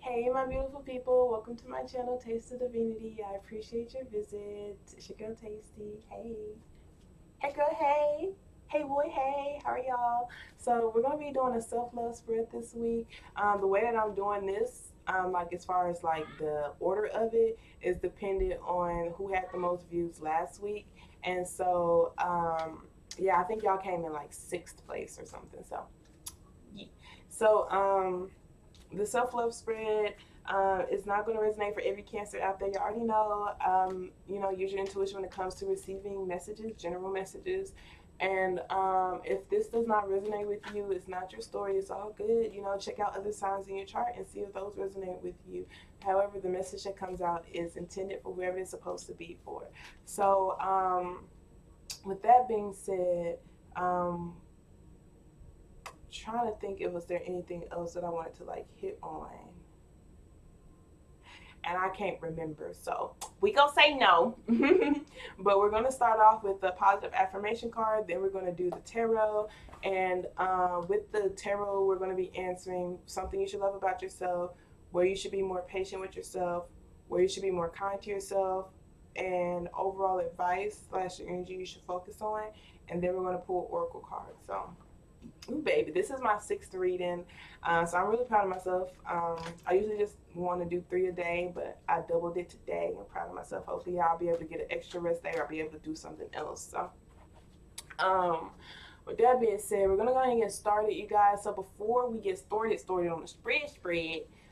Hey, my beautiful people, welcome to my channel, Taste of Divinity. I appreciate your visit. It's your girl, Tasty. Hey. Hey, girl, hey. Hey, boy, hey. How are y'all? So, we're going to be doing a self love spread this week. The way that I'm doing this, like as far as like the order of it, is dependent on who had the most views last week. And so, yeah, I think y'all came in like sixth place or something. So, yeah. So, the self love spread is not going to resonate for every Cancer out there. You already know, use your intuition when it comes to receiving messages, general messages. And if this does not resonate with you, it's not your story. It's all good. Check out other signs in your chart and see if those resonate with you. However, the message that comes out is intended for whoever it's supposed to be for. So, with that being said, trying to think if was there anything else that I wanted to like hit on, and I can't remember, so we gonna say no. But we're gonna start off with the positive affirmation card, then we're gonna do the tarot, and with the tarot we're gonna be answering something you should love about yourself, where you should be more patient with yourself, where you should be more kind to yourself, and overall advice slash energy you should focus on, and then we're gonna pull oracle cards. So ooh, baby, this is my sixth reading, so I'm really proud of myself. I usually just want to do 3 a day, but I doubled it today. I'm proud of myself. Hopefully, I'll be able to get an extra rest day, or I'll be able to do something else. So, um, with that being said, we're gonna go ahead and get started, you guys. So before we get started on the spread,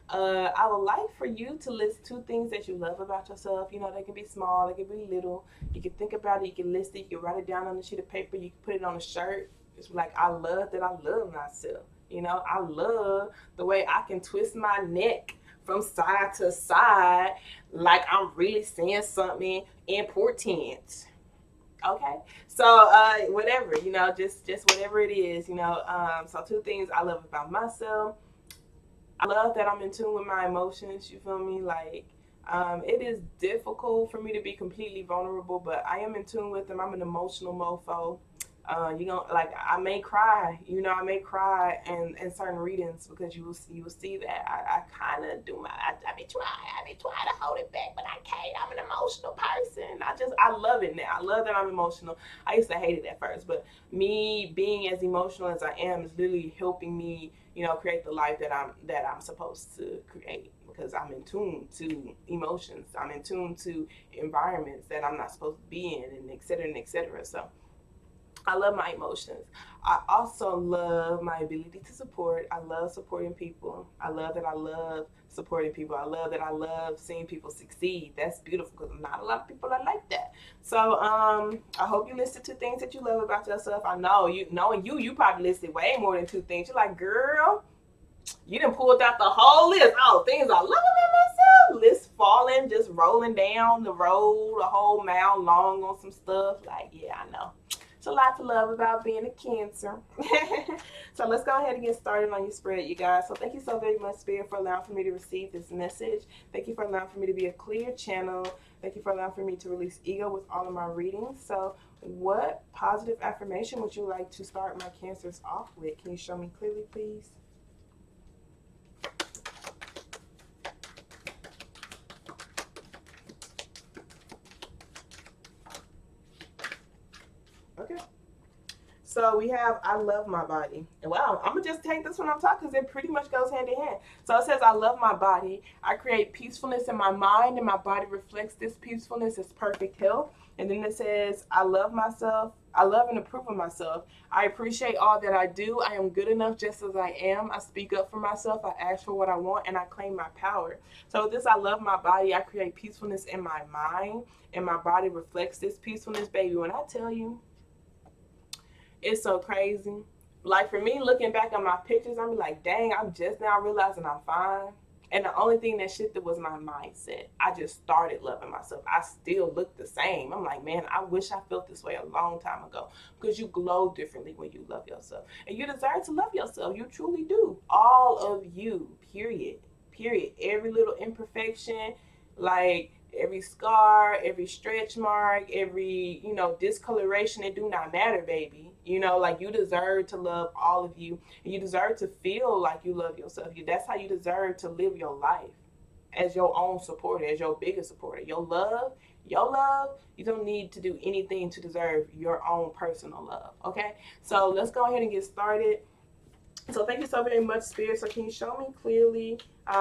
I would like for you to list 2 things that you love about yourself. They can be small, they can be little. You can think about it, you can list it, you can write it down on a sheet of paper, you can put it on a shirt. It's like, I love that I love myself. I love the way I can twist my neck from side to side like I'm really saying something important. Okay, so whatever, just whatever it is. So 2 things I love about myself. I love that I'm in tune with my emotions. You feel me? Like, it is difficult for me to be completely vulnerable, but I am in tune with them. I'm an emotional mofo. Like, I may cry. I may cry in certain readings, because you will see that I kind of do I be trying to hold it back, but I can't. I'm an emotional person. I love it now. I love that I'm emotional. I used to hate it at first, but me being as emotional as I am is literally helping me, create the life that I'm supposed to create, because I'm in tune to emotions. I'm in tune to environments that I'm not supposed to be in, and et cetera, and et cetera. So I love my emotions. I also love my ability to support. I love supporting people. I love that I love supporting people. I love that I love seeing people succeed. That's beautiful, because not a lot of people are like that. So I hope you listed 2 things that you love about yourself. I know knowing you probably listed way more than 2 things. You're like, girl, you done pulled out the whole list. Oh, things I love about myself. List falling, just rolling down the road, a whole mile long on some stuff. Like, yeah, I know. It's a lot to love about being a Cancer. So let's go ahead and get started on your spread, you guys. So thank you so very much, Spirit, for allowing for me to receive this message. Thank you for allowing for me to be a clear channel. Thank you for allowing for me to release ego with all of my readings. So what positive affirmation would you like to start my Cancers off with? Can you show me clearly, please? Okay. So we have, I love my body. And wow, I'm going to just take this when I'm talking, because it pretty much goes hand in hand. So it says, I love my body. I create peacefulness in my mind, and my body reflects this peacefulness as perfect health. And then it says, I love myself. I love and approve of myself. I appreciate all that I do. I am good enough just as I am. I speak up for myself. I ask for what I want, and I claim my power. So this, I love my body. I create peacefulness in my mind, and my body reflects this peacefulness. Baby, when I tell you, it's so crazy. Like, for me, looking back on my pictures, I'm like, dang, I'm just now realizing I'm fine. And the only thing that shifted was my mindset. I just started loving myself. I still look the same. I'm like, man, I wish I felt this way a long time ago, because you glow differently when you love yourself. And you desire to love yourself. You truly do. All of you, period. Period. Every little imperfection, like every scar, every stretch mark, every, discoloration, it do not matter, baby. You know, like you deserve to love all of you, and you deserve to feel like you love yourself. That's how you deserve to live your life, as your own supporter, as your biggest supporter. Your love, you don't need to do anything to deserve your own personal love. Okay, so let's go ahead and get started. So thank you so very much, Spirit. So can you show me clearly?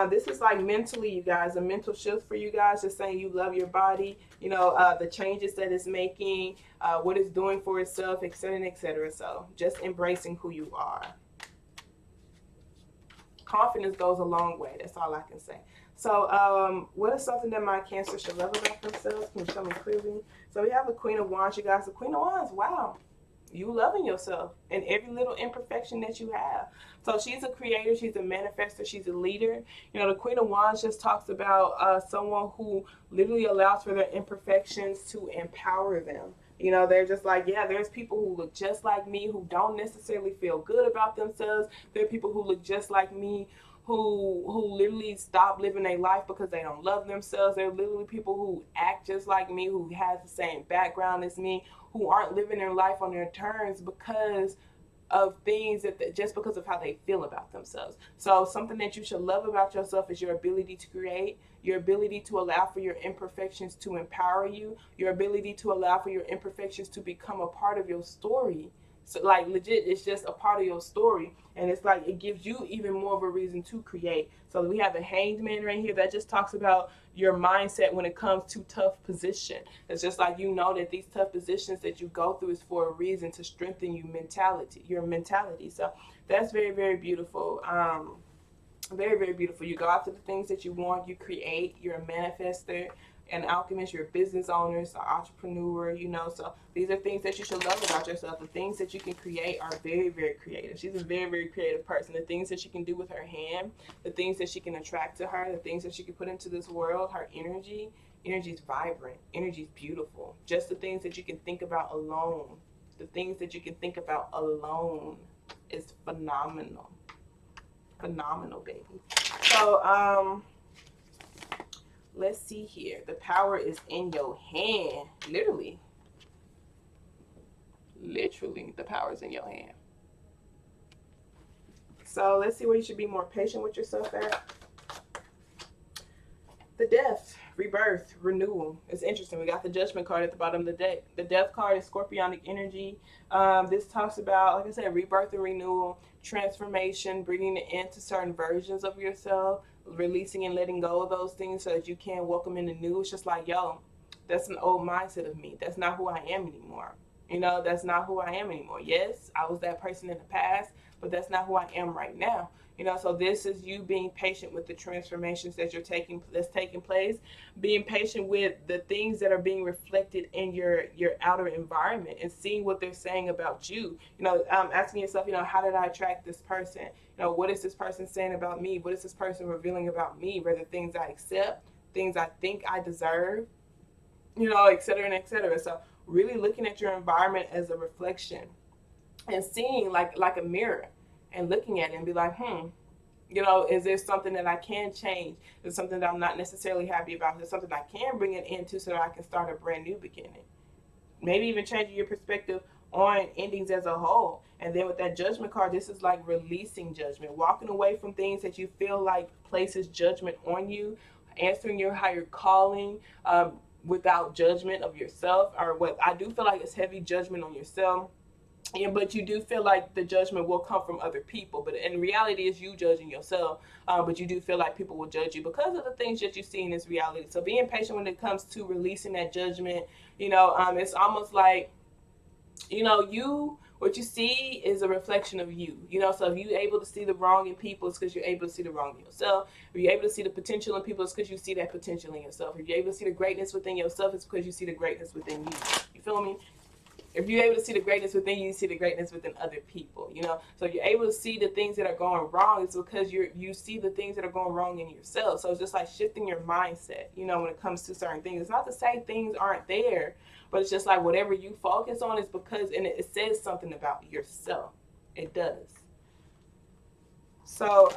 This is like mentally, you guys, a mental shift for you guys. Just saying you love your body, you know, the changes that it's making, what it's doing for itself, etc., etc. So just embracing who you are. Confidence goes a long way. That's all I can say. So what is something that my Cancer should love about themselves? Can you show me clearly? So we have the Queen of Wands, you guys. The Queen of Wands, wow. You loving yourself and every little imperfection that you have. So she's a creator, she's a manifester, she's a leader. You know, the Queen of Wands just talks about someone who literally allows for their imperfections to empower them. You know, they're just like, yeah, there's people who look just like me who don't necessarily feel good about themselves. There are people who look just like me who literally stop living their life because they don't love themselves. There are literally people who act just like me, who have the same background as me, who aren't living their life on their terms because of things that just because of how they feel about themselves. So something that you should love about yourself is your ability to create, your ability to allow for your imperfections to empower you, your ability to allow for your imperfections to become a part of your story. So like legit, it's just a part of your story, and it's like it gives you even more of a reason to create. So we have the Hanged Man right here that just talks about your mindset when it comes to tough position. It's just like, you know, that these tough positions that you go through is for a reason, to strengthen your mentality. So that's very, very beautiful. Very, very beautiful. You go after the things that you want, you create, you're a manifester, an alchemist, you're a business owner, an entrepreneur, you know. So these are things that you should love about yourself. The things that you can create are very, very creative. She's a very, very creative person. The things that she can do with her hand, the things that she can attract to her, the things that she can put into this world, her energy is vibrant, energy is beautiful. Just the things that you can think about alone, the things that you can think about alone is phenomenal. Phenomenal, baby. So let's see here. The power is in your hand. Literally the power is in your hand. So let's see where you should be more patient with yourself at. The Death, rebirth, renewal. It's interesting. We got the Judgment card at the bottom of the deck. The Death card is scorpionic energy. This talks about, like I said, rebirth and renewal, transformation, bringing an end to certain versions of yourself, releasing and letting go of those things so that you can welcome in the new. It's just like, yo, that's an old mindset of me. That's not who I am anymore. You know, that's not who I am anymore. Yes, I was that person in the past, but that's not who I am right now. You know, so this is you being patient with the transformations that's taking place, being patient with the things that are being reflected in your outer environment, and seeing what they're saying about you. You know, asking yourself, you know, how did I attract this person? You know, what is this person saying about me? What is this person revealing about me? Whether things I accept, things I think I deserve, you know, et cetera and et cetera. So really looking at your environment as a reflection and seeing like a mirror, and looking at it and be like, you know, is there something that I can change? Is something that I'm not necessarily happy about? Is there something I can bring it into so that I can start a brand new beginning? Maybe even changing your perspective on endings as a whole. And then with that Judgment card, this is like releasing judgment, walking away from things that you feel like places judgment on you, answering your higher calling without judgment of yourself. Or what I do feel like is heavy judgment on yourself. Yeah, but you do feel like the judgment will come from other people, but in reality it's you judging yourself. But you do feel like people will judge you because of the things that you see in this reality. So being patient when it comes to releasing that judgment, you know, it's almost like, you know, what you see is a reflection of you. You know, so if you're able to see the wrong in people, it's because you're able to see the wrong in yourself. If you're able to see the potential in people, it's because you see that potential in yourself. If you're able to see the greatness within yourself, it's because you see the greatness within you. You feel me? If you're able to see the greatness within you, you see the greatness within other people, you know. So if you're able to see the things that are going wrong, it's because you see the things that are going wrong in yourself. So it's just like shifting your mindset, you know, when it comes to certain things. It's not to say things aren't there, but it's just like whatever you focus on is because, and it says something about yourself. It does. So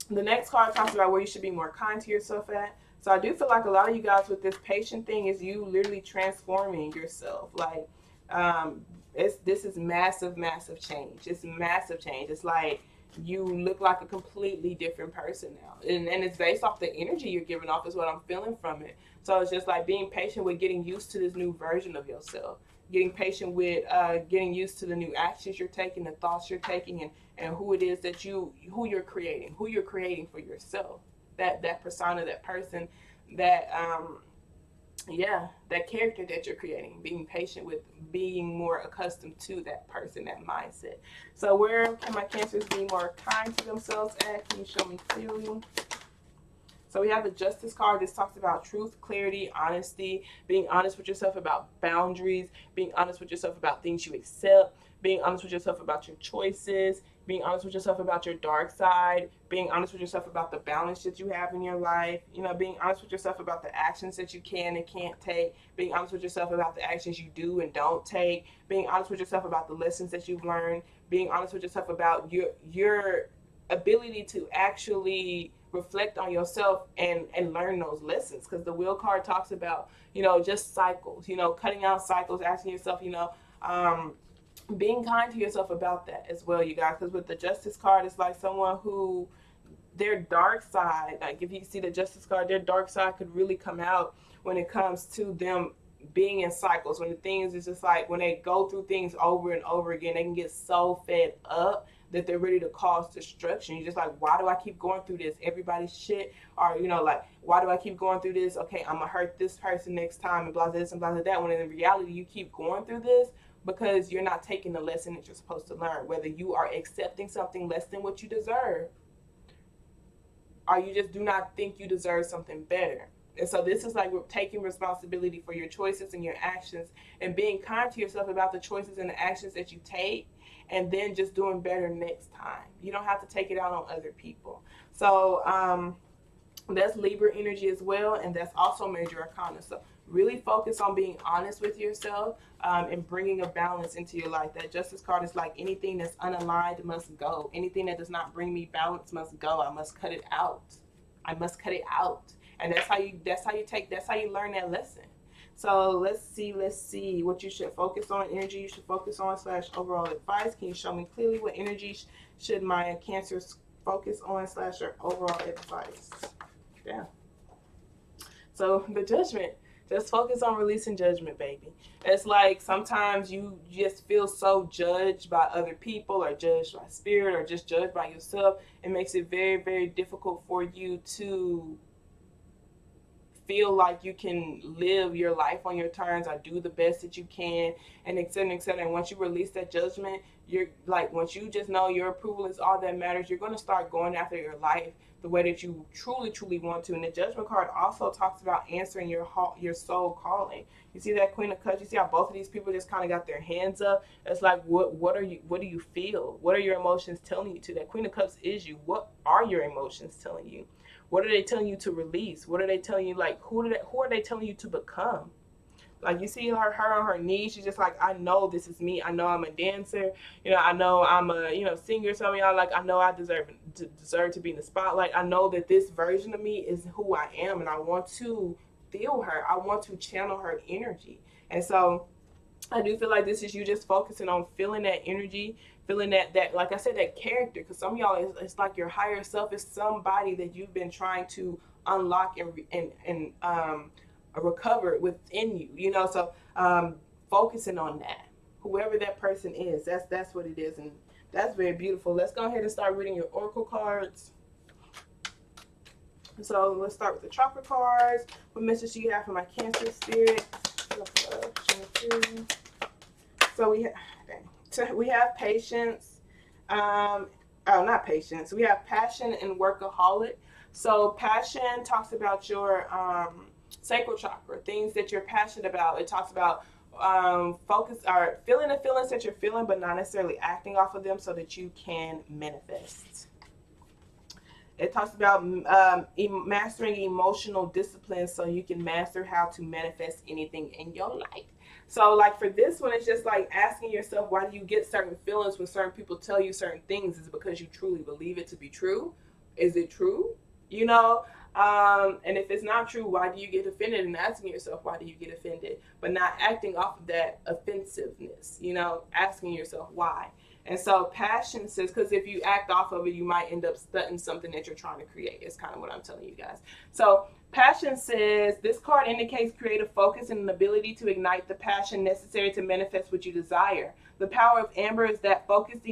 the next card talks about where you should be more kind to yourself at. So I do feel like a lot of you guys with this patient thing is you literally transforming yourself, like This is massive, massive change. It's massive change. It's like you look like a completely different person now, and it's based off the energy you're giving off is what I'm feeling from it. So it's just like being patient with getting used to this new version of yourself, getting patient with getting used to the new actions you're taking, the thoughts you're taking, and who it is that who you're creating for yourself, that persona, that person, that yeah, that character that you're creating, being patient with being more accustomed to that person, that mindset. So where can my cancers be more kind to themselves at? Can you show me clearly? So we have the Justice card. This talks about truth, clarity, honesty, being honest with yourself about boundaries, being honest with yourself about things you accept, being honest with yourself about your choices, being honest with yourself about your dark side, being honest with yourself about the balance that you have in your life, being honest with yourself about the actions that you can and can't take, being honest with yourself about the actions you do and don't take, being honest with yourself about the lessons that you've learned, being honest with yourself about your ability to actually reflect on yourself and learn those lessons, because the wheel card talks about just cycles, cutting out cycles, asking yourself, being kind to yourself about that as well, you guys, because with the Justice card, it's like someone who their dark side, like if you see the Justice card, their dark side could really come out when it comes to them being in cycles. When the things is just like when they go through things over and over again, they can get so fed up that they're ready to cause destruction. You're just like, why do I keep going through this? Everybody's shit. Or, like, why do I keep going through this? Okay, I'm going to hurt this person next time and blah, this and blah, that. When in reality, you keep going through this because you're not taking the lesson that you're supposed to learn. Whether you are accepting something less than what you deserve, or you just do not think you deserve something better. And so this is like taking responsibility for your choices and your actions and being kind to yourself about the choices and the actions that you take, and then just doing better next time. You don't have to take it out on other people. So that's Libra energy as well, and that's also major arcana. So really focus on being honest with yourself and bringing a balance into your life. That Justice card is like anything that's unaligned must go. Anything that does not bring me balance must go. I must cut it out. I must cut it out. And that's how you learn that lesson. So let's see what you should focus on, energy you should focus on / overall advice. Can you show me clearly what energy should my cancers focus on / their overall advice? Yeah. So the Judgment, just focus on releasing judgment, baby. It's like sometimes you just feel so judged by other people or judged by spirit or just judged by yourself. It makes it very, very difficult for you to feel like you can live your life on your terms or do the best that you can, and et cetera, et cetera. And once you release that judgment, you're like, once you just know your approval is all that matters, you're going to start going after your life the way that you truly, truly want to. And the Judgment card also talks about answering your soul calling. You see that Queen of Cups? You see how both of these people just kind of got their hands up? It's like, what do you feel? What are your emotions telling you to? That Queen of Cups is you. What are your emotions telling you? What are they telling you to release? What are they telling you? Like, who are they telling you to become? Like, you see her on her knees. She's just like, I know this is me. I know I'm a dancer. I know I'm a, singer. Some of y'all like, I know I deserve to be in the spotlight. I know that this version of me is who I am, and I want to feel her. I want to channel her energy. And so I do feel like this is you just focusing on feeling that energy, feeling that like I said, that character. Because some of y'all, it's like your higher self is somebody that you've been trying to unlock and recover within you. So focusing on that, whoever that person is, that's what it is, and that's very beautiful. Let's go ahead and start reading your oracle cards. So let's start with the chakra cards. What message do you have for my Cancer spirit? So we have patience. Not patience. We have passion and workaholic. So passion talks about your sacral chakra, things that you're passionate about. It talks about focus or feeling the feelings that you're feeling, but not necessarily acting off of them so that you can manifest. It talks about mastering emotional discipline so you can master how to manifest anything in your life. So like for this one, it's just like asking yourself, why do you get certain feelings when certain people tell you certain things? Is it because you truly believe it to be true? Is it true? And if it's not true, why do you get offended? And asking yourself, why do you get offended? But not acting off of that offensiveness, asking yourself why. And so passion says, because if you act off of it, you might end up stunting something that you're trying to create. It's kind of what I'm telling you guys. So passion says, this card indicates creative focus and an ability to ignite the passion necessary to manifest what you desire. The power of amber is that focused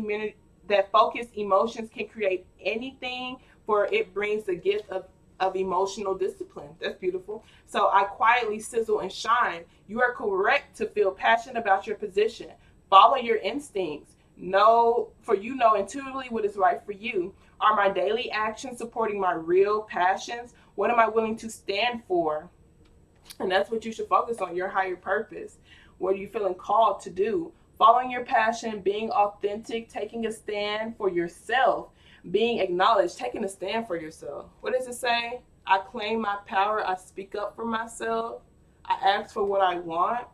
emotions can create anything, for it brings the gift of emotional discipline. That's beautiful. So I quietly sizzle and shine. You are correct to feel passionate about your position. Follow your instincts. Know intuitively what is right for you. Are my daily actions supporting my real passions? What am I willing to stand for? And that's what you should focus on, your higher purpose. What are you feeling called to do? Following your passion, being authentic, taking a stand for yourself, being acknowledged, taking a stand for yourself. What does it say? I claim my power. I speak up for myself. I ask for what I want.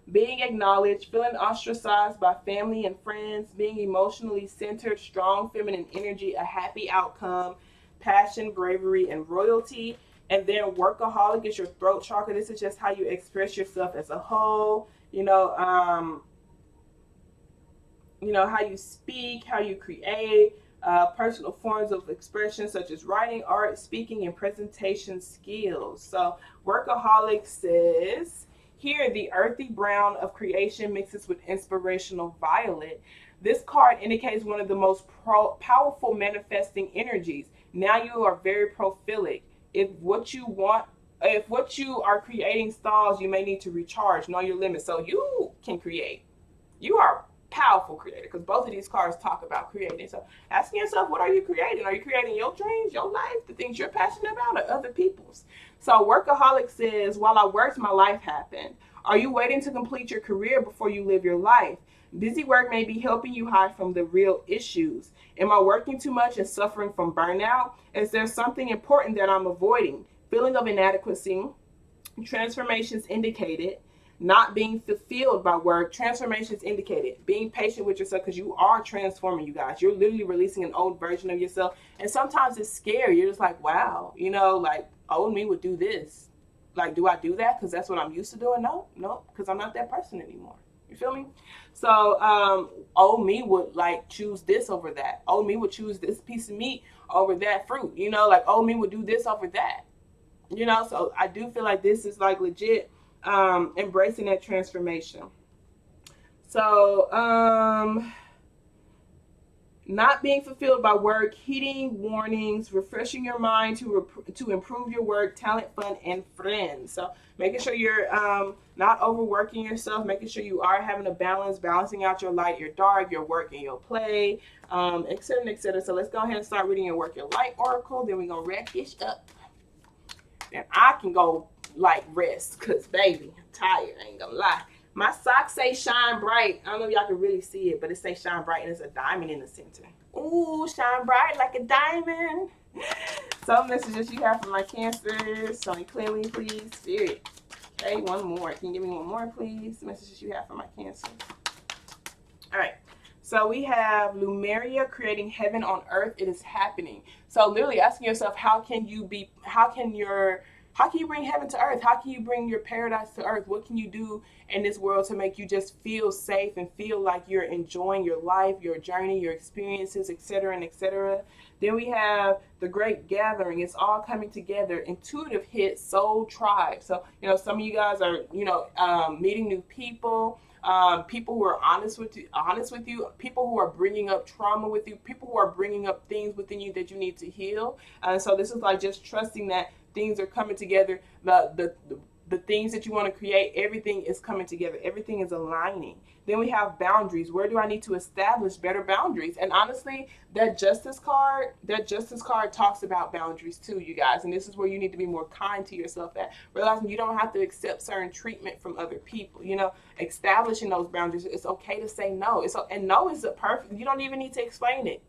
Being acknowledged, feeling ostracized by family and friends, being emotionally centered, strong feminine energy, a happy outcome, passion, bravery, and royalty. And then workaholic is your throat chakra. This is just how you express yourself as a whole. How you speak, how you create, personal forms of expression such as writing, art, speaking, and presentation skills. So workaholic says, here, the earthy brown of creation mixes with inspirational violet. This card indicates one of the most powerful manifesting energies. Now you are very prolific. If what you are creating stalls, you may need to recharge. Know your limits. So you can create. You are powerful creator, because both of these cards talk about creating. So asking yourself, what are you creating? Are you creating your dreams, your life, the things you're passionate about, or other people's? So workaholic says, while I worked, my life happened. Are you waiting to complete your career before you live your life? Busy work may be helping you hide from the real issues. Am I working too much and suffering from burnout? Is there something important that I'm avoiding? Feeling of inadequacy. Transformations indicated. Not being fulfilled by work. Transformations indicated. Being patient with yourself, because you are transforming, you guys. You're literally releasing an old version of yourself. And sometimes it's scary. You're just like, wow, like old me would do this. Like, do I do that because that's what I'm used to doing? No, because I'm not that person anymore. You feel me? So old me would like choose this over that. Old me would choose this piece of meat over that fruit. Like old me would do this over that. So I do feel like this is like legit embracing that transformation. So not being fulfilled by work, heeding warnings, refreshing your mind to improve your work, talent, fun, and friends. So making sure you're not overworking yourself, making sure you are having a balance, balancing out your light, your dark, your work, and your play, et cetera, et cetera. So let's go ahead and start reading your work, your light oracle. Then we're going to wrap this up. And I can go like rest, because baby, I'm tired, I ain't gonna lie. My socks say shine bright. I don't know if y'all can really see it, but it says shine bright, and there's a diamond in the center. Ooh, shine bright like a diamond. Some messages you have for my Cancers. Show me clearly, please. Spirit. Okay, one more. Can you give me one more, please? The messages you have for my Cancers. All right. So we have Lumeria creating heaven on earth. It is happening. So literally asking yourself, how can you bring heaven to earth? How can you bring your paradise to earth? What can you do in this world to make you just feel safe and feel like you're enjoying your life, your journey, your experiences, etc., and etc. Then we have the great gathering. It's all coming together. Intuitive hit, soul tribe. So, some of you guys are, meeting new people. People who are honest with you, people who are bringing up trauma with you, people who are bringing up things within you that you need to heal. And so this is like just trusting that things are coming together. The things that you want to create, everything is coming together. Everything is aligning. Then we have boundaries. Where do I need to establish better boundaries? And honestly, that justice card talks about boundaries too, you guys. And this is where you need to be more kind to yourself at. Realizing you don't have to accept certain treatment from other people. Establishing those boundaries. It's okay to say no. And no is a perfect, you don't even need to explain it.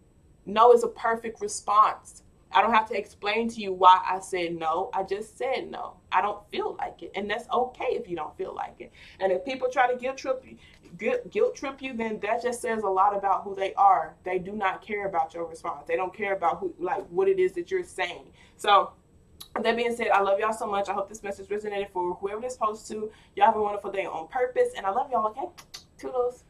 No is a perfect response. I don't have to explain to you why I said no. I just said no. I don't feel like it. And that's okay if you don't feel like it. And if people try to guilt trip you, then that just says a lot about who they are. They do not care about your response. They don't care about who, like, what it is that you're saying. So that being said, I love y'all so much. I hope this message resonated for whoever this supposed to. Y'all have a wonderful day on purpose. And I love y'all, okay? Toodles.